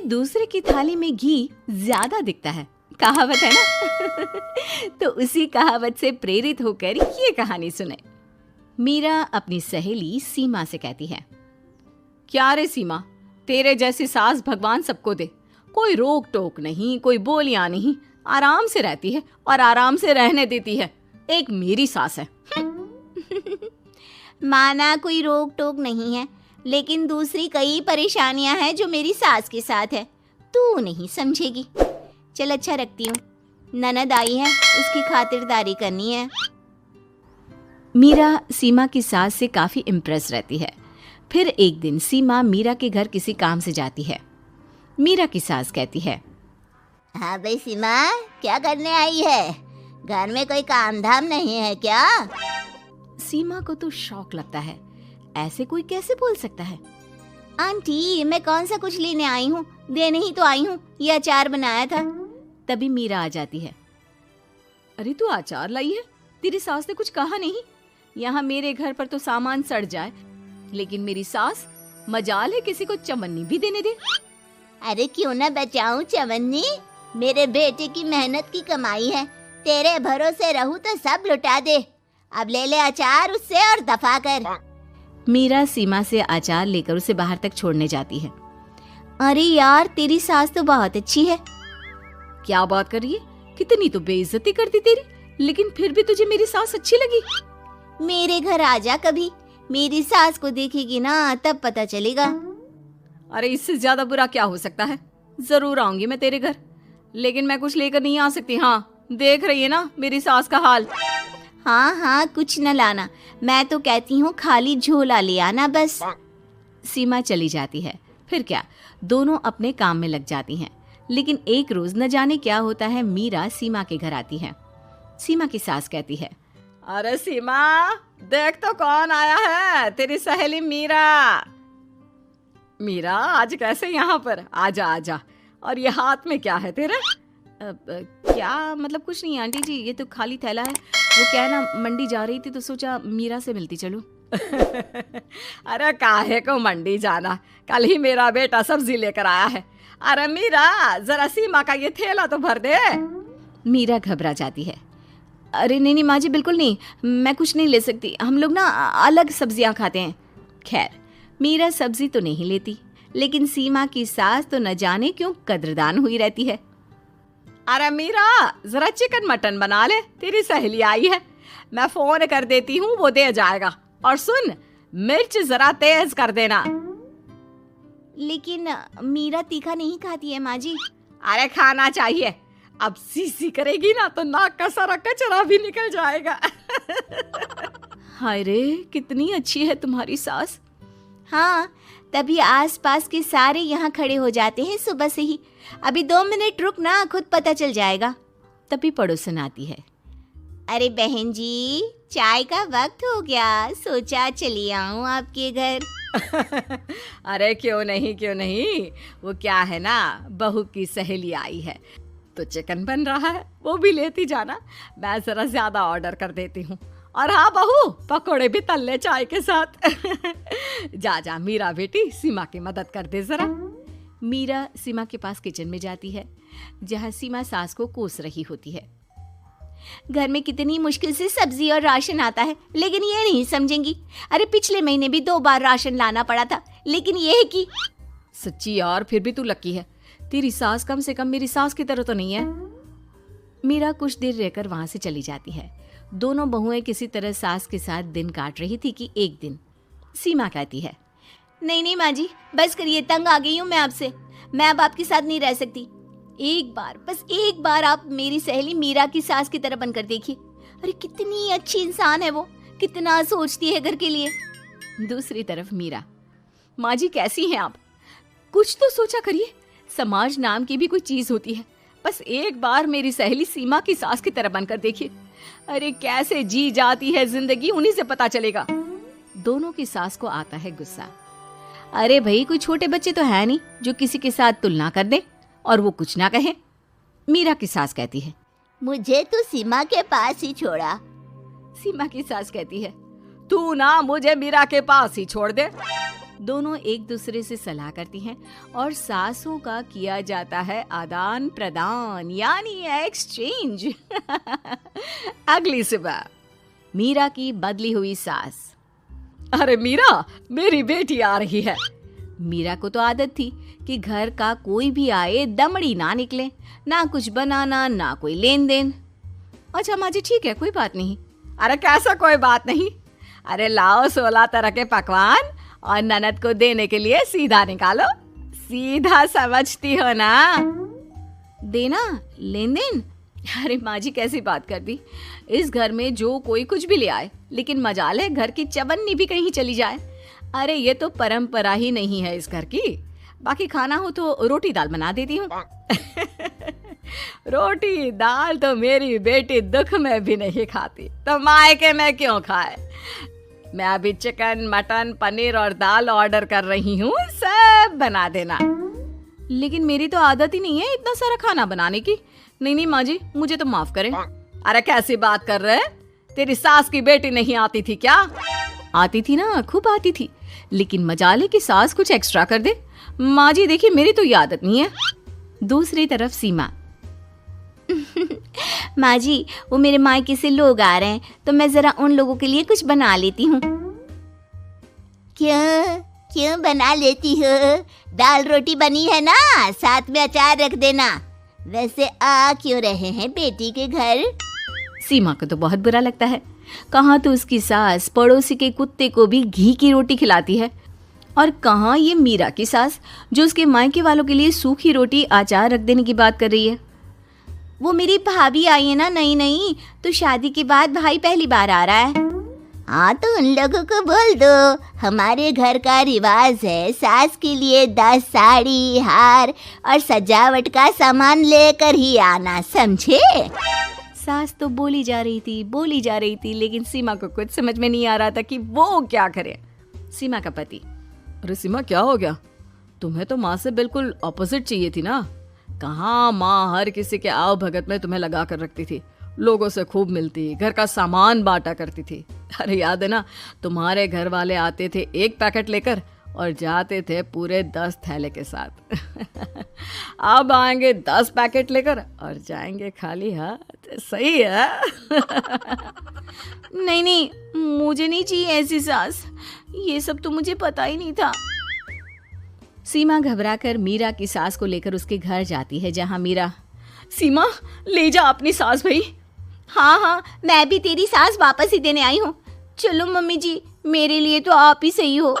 दूसरे की थाली में घी ज्यादा दिखता है, कहावत है ना। तो उसी कहावत से प्रेरित होकर ये कहानी सुने। मीरा अपनी सहेली सीमा से कहती है, क्या रे सीमा, तेरे जैसी सास भगवान सबको दे। कोई रोक टोक नहीं, कोई बोलियां नहीं, आराम से रहती है और आराम से रहने देती है। एक मेरी सास है। माना कोई रोक टोक नहीं है, लेकिन दूसरी कई परेशानियां हैं जो मेरी सास के साथ है, तू नहीं समझेगी। चल अच्छा रखती हूँ, ननद आई है, उसकी खातिरदारी करनी है। मीरा सीमा की सास से काफी इम्प्रेस रहती है। फिर एक दिन सीमा मीरा के घर किसी काम से जाती है। मीरा की सास कहती है, हाँ भाई सीमा, क्या करने आई है? घर में कोई काम धाम नहीं है क्या? सीमा को तो शौक लगता है, ऐसे कोई कैसे बोल सकता है। आंटी, मैं कौन सा कुछ लेने आई हूँ, देने ही तो आई हूँ। ये अचार बनाया था। तभी मीरा आ जाती है। अरे तू अचार लाई है? तेरी सास ने कुछ कहा नहीं? यहाँ मेरे घर पर तो सामान सड़ जाए, लेकिन मेरी सास मजाल है किसी को चवन्नी भी देने दे। अरे क्यों ना बचाऊं चवन्नी, मेरे बेटे की मेहनत की कमाई है। तेरे भरोसे रहूं तो सब लुटा दे। अब ले ले अचार उससे और दफा कर। मीरा सीमा से अचार लेकर उसे बाहर तक छोड़ने जाती है। अरे यार, तेरी सास तो बहुत अच्छी है। क्या बात कर रही है? कितनी तो बेइज्जती करती तेरी, लेकिन फिर भी तुझे मेरी सास अच्छी लगी। मेरे घर आजा कभी, मेरी सास को देखेगी ना तब पता चलेगा। अरे इससे ज्यादा बुरा क्या हो सकता है। जरूर आऊंगी मैं तेरे घर, लेकिन मैं कुछ लेकर नहीं आ सकती। हाँ, देख रही है ना मेरी सास का हाल। हाँ हाँ, कुछ न लाना, मैं तो कहती हूँ खाली झोला ले आना बस। सीमा चली जाती है। फिर क्या, दोनों अपने काम में लग जाती हैं। लेकिन एक रोज न जाने क्या होता है, मीरा सीमा के घर आती है। सीमा की सास कहती है, अरे सीमा, देख तो कौन आया है, तेरी सहेली मीरा। मीरा, आज कैसे यहाँ पर? आजा आजा। और ये हाथ में क्या है तेरे? क्या मतलब? कुछ नहीं आंटी जी, ये तो खाली थैला है। वो क्या है ना, मंडी जा रही थी तो सोचा मीरा से मिलती चलूं। अरे काहे को मंडी जाना, कल ही मेरा बेटा सब्जी लेकर आया है। अरे मीरा, जरा सीमा का ये थैला तो भर दे। मीरा घबरा जाती है। अरे नहीं नहीं माँ जी, बिल्कुल नहीं, मैं कुछ नहीं ले सकती। हम लोग ना अलग सब्जियां खाते हैं। खैर, मीरा सब्जी तो नहीं लेती, लेकिन सीमा की सास तो न जाने क्यों कद्रदान हुई रहती है। अरे मीरा, जरा चिकन मटन बना ले, तेरी सहेली आई है। मैं फोन कर देती हूँ, वो दे जाएगा। और सुन, मिर्च जरा तेज कर देना। लेकिन मीरा तीखा नहीं खाती है माँ जी। अरे खाना चाहिए। अब सीसी करेगी ना तो नाक का सारा कचरा भी निकल जाएगा। हाय रे, कितनी अच्छी है तुम्हारी सास। हाँ, तभी आसपास के सारे यहाँ खड़े हो जाते हैं सुबह से ही। अभी 2 मिनट रुक ना, खुद पता चल जाएगा। तभी पड़ोसन आती है। अरे बहन जी, चाय का वक्त हो गया, सोचा चली आऊं आपके घर। अरे क्यों नहीं क्यों नहीं, वो क्या है ना, बहू की सहेली आई है तो चिकन बन रहा है, वो भी लेती जाना। मैं जरा ज्यादा ऑर्डर कर देती हूँ। और हाँ बहू, पकोड़े भी तल ले चाय के साथ। जा जा मीरा बेटी, सीमा की मदद कर दे जरा। मीरा सीमा के पास किचन में जाती है, जहाँ सीमा सास को कोस रही होती है। घर में कितनी मुश्किल से सब्जी और राशन आता है, लेकिन ये नहीं समझेंगी। अरे पिछले महीने भी 2 बार राशन लाना पड़ा था, लेकिन ये है कि सच्ची यार, फिर भी तू लकी है। तेरी सास कम से कम मेरी सास की तरह तो नहीं है। मीरा कुछ देर रहकर वहां से चली जाती है। दोनों बहुएं किसी तरह सास के साथ दिन काट रही थी कि एक दिन सीमा कहती है, नहीं नहीं माँ जी, बस करिए, तंग आ गई हूँ मैं आपसे। मैं अब आपके साथ नहीं रह सकती। एक बार, बस एक बार आप मेरी सहेली मीरा की सास की तरह बनकर देखिए। अरे कितनी अच्छी इंसान है वो, कितना सोचती है घर के लिए। दूसरी तरफ मीरा, माँ जी कैसी हैं आप? कुछ तो सोचा करिए, समाज नाम की भी कोई चीज होती है। बस एक बार मेरी सहेली सीमा की सास की तरह बनकर देखिए। अरे कैसे जी जाती है जिंदगी, उन्हीं से पता चलेगा। दोनों की सास को आता है गुस्सा। अरे भाई, कोई छोटे बच्चे तो है नहीं जो किसी के साथ तुलना कर दे और वो कुछ ना कहे। मीरा की सास कहती है, मुझे तो सीमा के पास ही छोड़ा। सीमा की सास कहती है, तू ना मुझे मीरा के पास ही छोड़ दे। दोनों एक दूसरे से सलाह करती हैं और सासों का किया जाता है आदान प्रदान यानी एक्सचेंज। अगली सुबह मीरा की बदली हुई सास। अरे मीरा, मेरी बेटी आ रही है। मीरा को तो आदत थी कि घर का कोई भी आए दमड़ी ना निकले, ना कुछ बनाना ना कोई लेन देन। अच्छा माँ जी ठीक है, कोई बात नहीं। अरे कैसा कोई बात नहीं, अरे लाओ 16 तरह के पकवान और ननद को देने के लिए सीधा निकालो। सीधा समझती हो ना? देना लेन देन? अरे माँ जी कैसी बात कर दी। इस घर में जो कोई कुछ भी ले आए, लेकिन मजाल है घर की चवन्नी भी कहीं चली जाए। अरे ये तो परंपरा ही नहीं है इस घर की। बाकी खाना हो तो रोटी दाल बना देती हूँ। रोटी दाल तो मेरी बेटी दुख में भी नहीं खाती, तो मायके में क्यों खाए। मैं अभी चिकन मटन पनीर और दाल ऑर्डर कर रही हूँ, सब बना देना। लेकिन मेरी तो आदत ही नहीं है इतना सारा खाना बनाने की। नहीं माँ जी, मुझे तो माफ करें। अरे कैसी बात कर रहे? तेरी सास की बेटी नहीं आती थी क्या? आती थी ना, खूब आती थी, लेकिन मजाले की सास कुछ एक्स्ट्रा कर दे। माँ जी देखिए, मेरी तो ये आदत नहीं है। दूसरी तरफ सीमा। माँ जी, वो मेरे मायके से लोग आ रहे हैं, तो मैं जरा उन लोगों के लिए कुछ बना लेती हूँ। क्यों बना लेती हो? दाल रोटी बनी है ना, साथ में अचार रख देना। वैसे आ क्यों रहे हैं बेटी के घर? सीमा को तो बहुत बुरा लगता है। कहाँ तो उसकी सास पड़ोसी के कुत्ते को भी घी की रोटी खिलाती है, और कहाँ ये मीरा की सास जो उसके मायके वालों के लिए सूखी रोटी अचार रख देने की बात कर रही है। वो मेरी भाभी आई है ना, नई, तो शादी के बाद भाई पहली बार आ रहा है। हाँ तो उन लोगों को बोल दो, हमारे घर का रिवाज है सास के लिए 10 साड़ी हार और सजावट का सामान लेकर ही आना, समझे? सास तो बोली जा रही थी, लेकिन सीमा को कुछ समझ में नहीं आ रहा था कि वो क्या करे। सीमा का पति। अरे सीमा क्या हो गया? तुम्हें तो माँ से बिल्कुल ऑपोजिट चाहिए थी ना। कहाँ माँ हर किसी के आव भगत में तुम्हें लगा कर रखती थी, लोगों से खूब मिलती, घर का सामान बांटा करती थी। अरे याद है ना, तुम्हारे घर वाले आते थे 1 पैकेट लेकर और जाते थे पूरे 10 थैले के साथ। अब आएंगे 10 पैकेट लेकर और जाएंगे खाली हाथ। सही है? नहीं, मुझे नहीं चाहिए ऐसी सास। ये सब तो मुझे पता ही नहीं था। सीमा घबराकर मीरा की सास को लेकर उसके घर जाती है, जहां मीरा। सीमा ले जा अपनी सास भाई। हाँ, मैं भी तेरी सास वापस ही देने आई हूँ। चलो मम्मी जी, मेरे लिए तो आप ही सही हो।